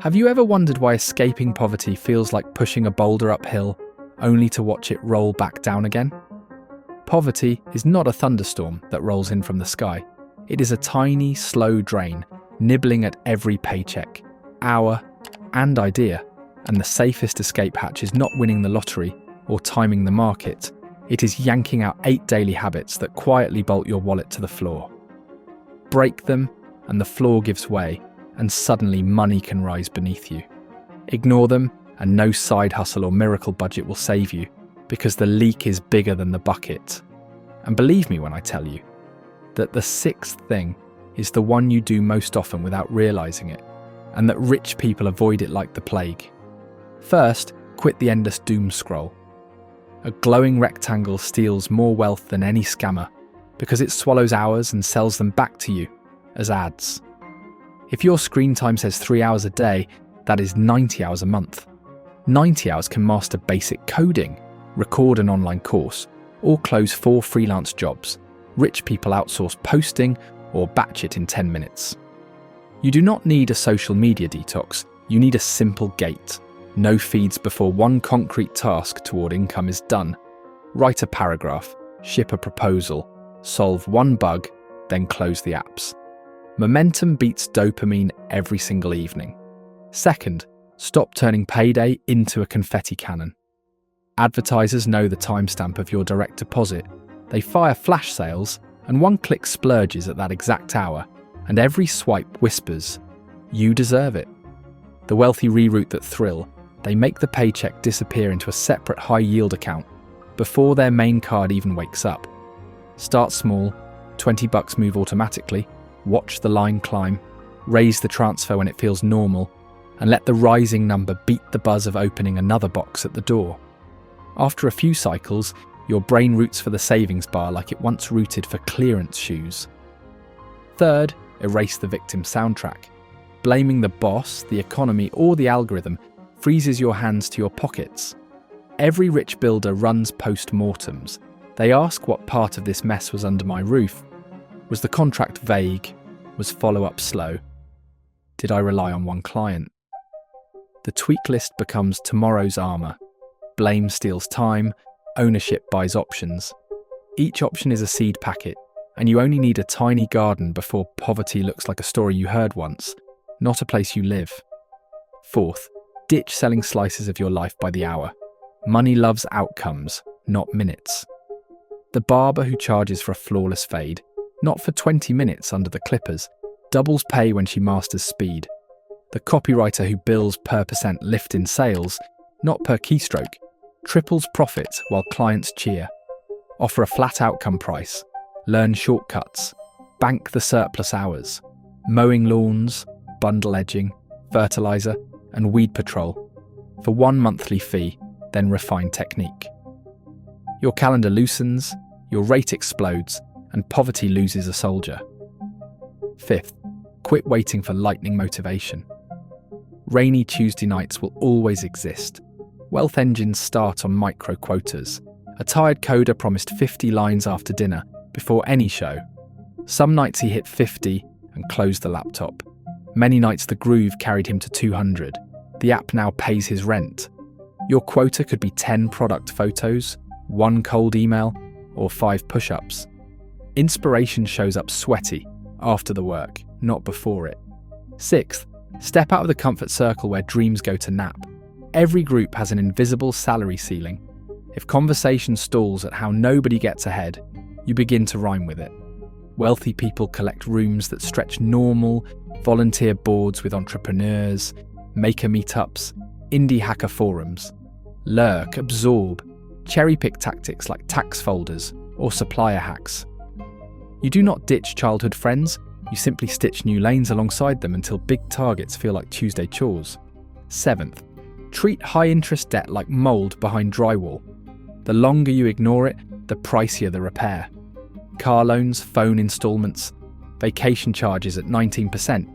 Have you ever wondered why escaping poverty feels like pushing a boulder uphill, only to watch it roll back down again? Poverty is not a thunderstorm that rolls in from the sky. It is a tiny, slow drain, nibbling at every paycheck, hour, and idea. And the safest escape hatch is not winning the lottery or timing the market. It is yanking out 8 daily habits that quietly bolt your wallet to the floor. Break them, and the floor gives way, and suddenly money can rise beneath you. Ignore them, and no side hustle or miracle budget will save you, because the leak is bigger than the bucket. And believe me when I tell you that the 6th thing is the one you do most often without realizing it, and that rich people avoid it like the plague. First, quit the endless doom scroll. A glowing rectangle steals more wealth than any scammer because it swallows hours and sells them back to you as ads. If your screen time says 3 hours a day, that is 90 hours a month. 90 hours can master basic coding, record an online course, or close 4 freelance jobs. Rich people outsource posting or batch it in 10 minutes. You do not need a social media detox, you need a simple gate. No feeds before one concrete task toward income is done. Write a paragraph, ship a proposal, solve one bug, then close the apps. Momentum beats dopamine every single evening. Second, stop turning payday into a confetti cannon. Advertisers know the timestamp of your direct deposit. They fire flash sales, and one-click splurges at that exact hour, and every swipe whispers, "You deserve it." The wealthy reroute that thrill. They make the paycheck disappear into a separate high-yield account before their main card even wakes up. Start small, $20 move automatically, watch the line climb, raise the transfer when it feels normal, and let the rising number beat the buzz of opening another box at the door. After a few cycles, your brain roots for the savings bar like it once rooted for clearance shoes. Third, erase the victim soundtrack. Blaming the boss, the economy, or the algorithm freezes your hands to your pockets. Every rich builder runs post-mortems. They ask what part of this mess was under my roof. Was the contract vague? Was follow-up slow? Did I rely on one client? The tweak list becomes tomorrow's armor. Blame steals time, ownership buys options. Each option is a seed packet, and you only need a tiny garden before poverty looks like a story you heard once, not a place you live. Fourth, ditch selling slices of your life by the hour. Money loves outcomes, not minutes. The barber who charges for a flawless fade, not for 20 minutes under the clippers, doubles pay when she masters speed. The copywriter who bills per % lift in sales, not per keystroke, triples profit while clients cheer. Offer a flat outcome price, learn shortcuts, bank the surplus hours, mowing lawns, bundle edging, fertilizer, and weed patrol for one monthly fee, then refine technique. Your calendar loosens, your rate explodes, and poverty loses a soldier. Fifth, quit waiting for lightning motivation. Rainy Tuesday nights will always exist. Wealth engines start on micro quotas. A tired coder promised 50 lines after dinner before any show. Some nights he hit 50 and closed the laptop. Many nights the groove carried him to 200. The app now pays his rent. Your quota could be 10 product photos, 1 cold email, or 5 push-ups. Inspiration shows up sweaty after the work, not before it. Sixth, step out of the comfort circle where dreams go to nap. Every group has an invisible salary ceiling. If conversation stalls at how nobody gets ahead, you begin to rhyme with it. Wealthy people collect rooms that stretch normal, volunteer boards with entrepreneurs, maker meetups, indie hacker forums. Lurk, absorb, cherry-pick tactics like tax folders or supplier hacks. You do not ditch childhood friends, you simply stitch new lanes alongside them until big targets feel like Tuesday chores. Seventh, treat high-interest debt like mould behind drywall. The longer you ignore it, the pricier the repair. Car loans, phone installments, vacation charges at 19%.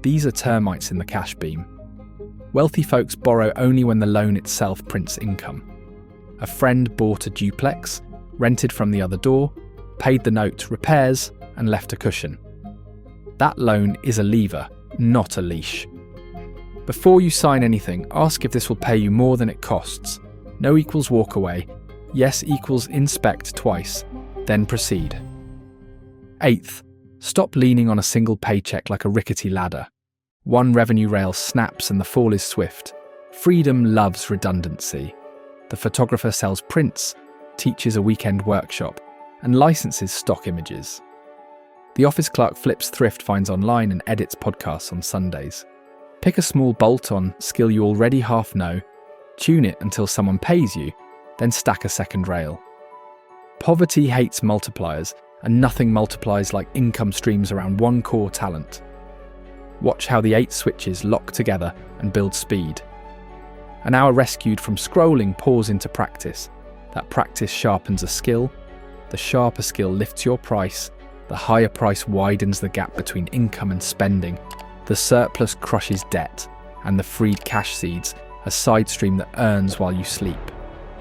These are termites in the cash beam. Wealthy folks borrow only when the loan itself prints income. A friend bought a duplex, rented from the other door, paid the note, repairs, and left a cushion. That loan is a lever, not a leash. Before you sign anything, ask if this will pay you more than it costs. No equals walk away. Yes equals inspect twice. Then proceed. 8th, stop leaning on a single paycheck like a rickety ladder. One revenue rail snaps and the fall is swift. Freedom loves redundancy. The photographer sells prints, teaches a weekend workshop, and licenses stock images. The office clerk flips thrift finds online and edits podcasts on Sundays. Pick a small bolt-on skill you already half know, tune it until someone pays you, then stack a second rail. Poverty hates multipliers, and nothing multiplies like income streams around one core talent. Watch how the 8 switches lock together and build speed. An hour rescued from scrolling pours into practice. That practice sharpens a skill. The sharper skill lifts your price. The higher price widens the gap between income and spending. The surplus crushes debt, and the freed cash seeds a side stream that earns while you sleep.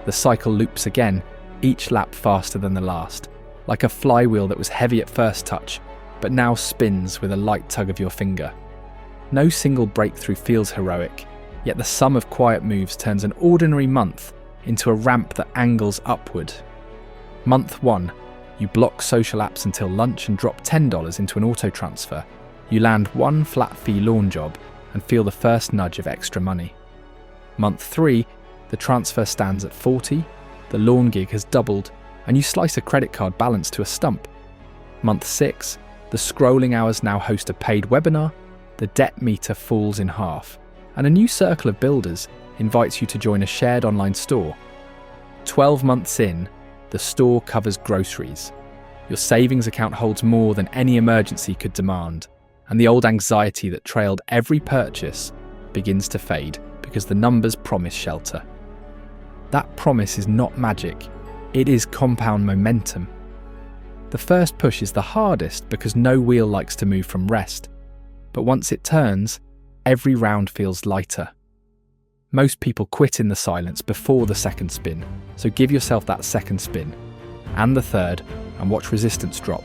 The cycle loops again, each lap faster than the last, like a flywheel that was heavy at first touch, but now spins with a light tug of your finger. No single breakthrough feels heroic, yet the sum of quiet moves turns an ordinary month into a ramp that angles upward. Month 1, you block social apps until lunch and drop $10 into an auto transfer. You land one flat fee lawn job and feel the first nudge of extra money. Month 3, the transfer stands at 40, the lawn gig has doubled, and you slice a credit card balance to a stump. Month 6, the scrolling hours now host a paid webinar, the debt meter falls in half, and a new circle of builders invites you to join a shared online store. 12 months in, the store covers groceries. Your savings account holds more than any emergency could demand, and the old anxiety that trailed every purchase begins to fade because the numbers promise shelter. That promise is not magic, it is compound momentum. The first push is the hardest because no wheel likes to move from rest, but once it turns, every round feels lighter. Most people quit in the silence before the second spin, so give yourself that second spin, and the third, and watch resistance drop.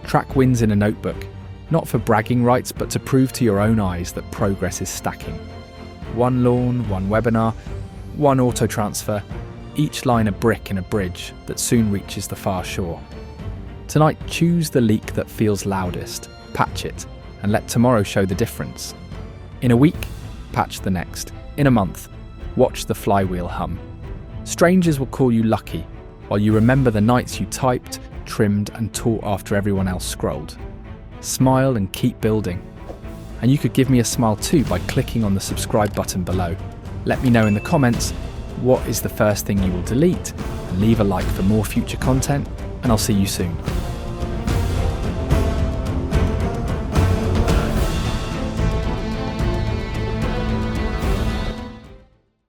Track wins in a notebook, not for bragging rights, but to prove to your own eyes that progress is stacking. One lawn, one webinar, one auto transfer, each line a brick in a bridge that soon reaches the far shore. Tonight, choose the leak that feels loudest, patch it, and let tomorrow show the difference. In a week, patch the next. In a month, watch the flywheel hum. Strangers will call you lucky, while you remember the nights you typed, trimmed, and taught after everyone else scrolled. Smile and keep building. And you could give me a smile too by clicking on the subscribe button below. Let me know in the comments what is the first thing you will delete, and leave a like for more future content, and I'll see you soon.